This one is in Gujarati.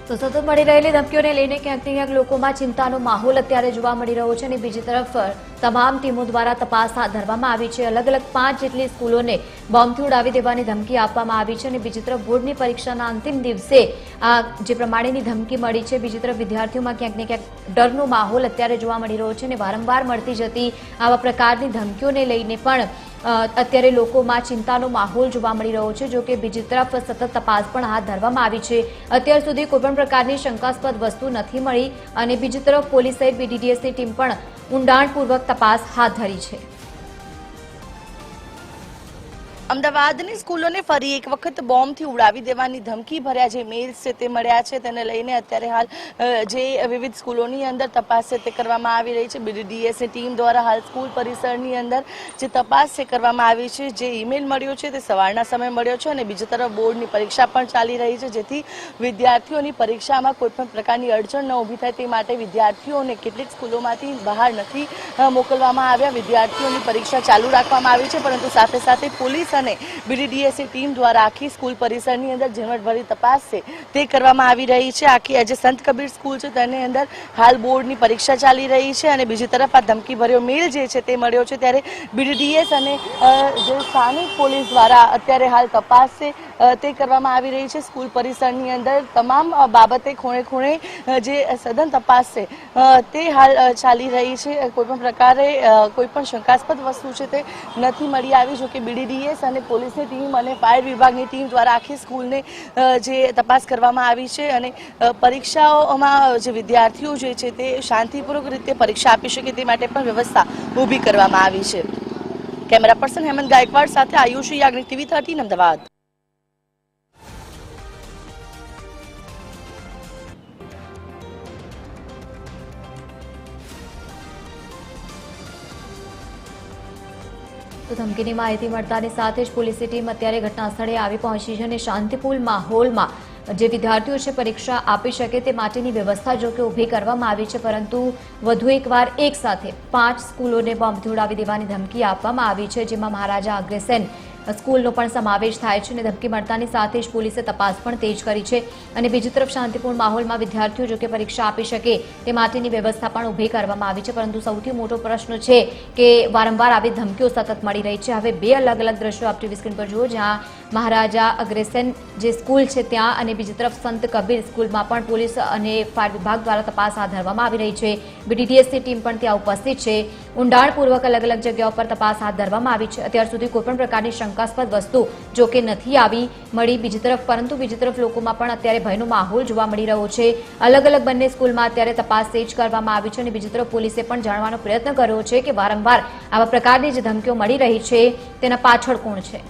તો સતત મળી રહેલી ધમકીઓને લઈને ક્યાંક ને ક્યાંક લોકોમાં ચિંતાનો માહોલ અત્યારે જોવા મળી રહ્યો છે અને બીજી તરફ તમામ ટીમો દ્વારા તપાસ હાથ ધરવામાં આવી છે। અલગ અલગ 5 જેટલી સ્કૂલોને બોમ્બથી ઉડાવી દેવાની ધમકી આપવામાં આવી છે અને બીજી તરફ બોર્ડની પરીક્ષાના અંતિમ દિવસે જે પ્રમાણેની ધમકી મળી છે, બીજી તરફ વિદ્યાર્થીઓમાં ક્યાંક ને ક્યાંક ડરનો માહોલ અત્યારે જોવા મળી રહ્યો છે અને વારંવાર મળતી જતી આવા પ્રકારની ધમકીઓને લઈને પણ અત્યારે લોકોમાં ચિંતાનો માહોલ જોવા મળી રહ્યો છે। જો કે બીજી તરફ સતત તપાસ પણ હાથ ધરવામાં આવી છે। અત્યાર સુધી કોઈપણ પ્રકારની શંકાસ્પદ વસ્તુ નથી મળી અને બીજી તરફ પોલીસ સહિત BDDSની ટીમ પણ ઊંડાણપૂર્વક તપાસ હાથ ધરી છે। અમદાવાદની સ્કૂલોને ફરી એક વખત બોમ્બથી ઉડાવી દેવાની ધમકી ભર્યા જે મેલ્સ છે તે મળ્યા છે, તેને લઈને અત્યારે હાલ જે વિવિધ સ્કૂલોની અંદર તપાસ છે તે કરવામાં આવી રહી છે। BDDSની ટીમ દ્વારા હાલ સ્કૂલ પરિસરની અંદર જે તપાસ છે કરવામાં આવી છે। જે ઈમેલ મળ્યો છે તે સવારના સમયે મળ્યો છે અને બીજી તરફ બોર્ડની પરીક્ષા પણ ચાલી રહી છે, જેથી વિદ્યાર્થીઓની પરીક્ષામાં કોઈપણ પ્રકારની અડચણ ન ઊભી થાય તે માટે વિદ્યાર્થીઓને કેટલીક સ્કૂલોમાંથી બહાર નથી મોકલવામાં આવ્યા। વિદ્યાર્થીઓની પરીક્ષા ચાલુ રાખવામાં આવી છે, પરંતુ સાથે સાથે પોલીસ અને BDDSની ટીમ દ્વારા આખી સ્કૂલ પરિસરની અંદર ઝીણવટભરી તપાસ છે તે કરવામાં આવી રહી છે। આખી જે સંત કબીર સ્કૂલ છે તેની અંદર હાલ બોર્ડની પરીક્ષા ચાલી રહી છે અને બીજી તરફ આ ધમકીભર્યો મેલ જે છે તે મળ્યો છે, ત્યારે BDDS અને જે સ્થાનિક પોલીસ દ્વારા અત્યારે હાલ તપાસ છે તે કરવામાં આવી રહી છે। સ્કૂલ પરિસરની અંદર તમામ બાબતે ખૂણે ખૂણે જે સઘન તપાસ છે તે હાલ ચાલી રહી છે। કોઈપણ પ્રકારે કોઈપણ શંકાસ્પદ વસ્તુ છે તે નથી મળી આવી। જો કે BDDS અને પોલીસની ટીમ અને ફાયર વિભાગની ટીમ દ્વારા આખી સ્કૂલને જે તપાસ કરવામાં આવી છે અને પરીક્ષાઓમાં જે વિદ્યાર્થીઓ જે છે તે શાંતિપૂર્વક રીતે પરીક્ષા આપી શકે તે માટે પણ વ્યવસ્થા ઊભી કરવામાં આવી છે। કેમેરા પર્સન હેમંત ગાયકવાડ સાથે આયુષી યાજ્ઞિક, TV 13 અમદાવાદ। તો ધમકીની માહિતી મળતાની સાથે જ પોલીસની ટીમ અત્યારે ઘટના સ્થળે આવી પહોંચી છે અને શાંતિપૂર્ણ માહોલમાં જે વિદ્યાર્થીઓ છે પરીક્ષા આપી શકે તે માટેની વ્યવસ્થા જો કે ઊભી કરવામાં આવી છે, પરંતુ વધુ એકવાર એક સાથે 5 સ્કૂલોને બોમ્બથી ઉડાવી દેવાની ધમકી આપવામાં આવી છે, જેમાં મહારાજા અગ્રસેન સ્કૂલનો પણ સમાવેશ થાય છે અને ધમકી મળતાની સાથે જ પોલીસે તપાસ પણ તેજ કરી છે અને બીજી તરફ શાંતિપૂર્ણ માહોલમાં વિદ્યાર્થીઓ જો કે પરીક્ષા આપી શકે તે માટેની વ્યવસ્થા પણ ઊભી કરવામાં આવી છે। પરંતુ સૌથી મોટો પ્રશ્ન છે કે વારંવાર આવી ધમકીઓ સતત મળી રહી છે। હવે 2 અલગ અલગ દ્રશ્યો આપ ટીવી સ્ક્રીન પર જુઓ, જ્યાં મહારાજા અગ્રસેન જે સ્કૂલ છે ત્યાં અને બીજી તરફ સંત કબીર સ્કૂલમાં પણ પોલીસ અને ફાયર વિભાગ દ્વારા તપાસ હાથ ધરવામાં આવી રહી છે। BDDSની ટીમ પણ ત્યાં ઉપસ્થિત છે। ઊંડાણપૂર્વક અલગ અલગ જગ્યાઓ પર તપાસ હાથ ધરવામાં આવી છે। અત્યાર સુધી કોઈપણ પ્રકારની શંકાસ્પદ વસ્તુ જો કે નથી આવી મળી બીજી તરફ, પરંતુ બીજી તરફ લોકોમાં પણ અત્યારે ભયનો માહોલ જોવા મળી રહ્યો છે। અલગ અલગ બંને સ્કૂલમાં અત્યારે તપાસ તેજ કરવામાં આવી છે અને બીજી તરફ પોલીસે પણ જાણવાનો પ્રયત્ન કર્યો છે કે વારંવાર આવા પ્રકારની જે ધમકીઓ મળી રહી છે તેના પાછળ કોણ છે।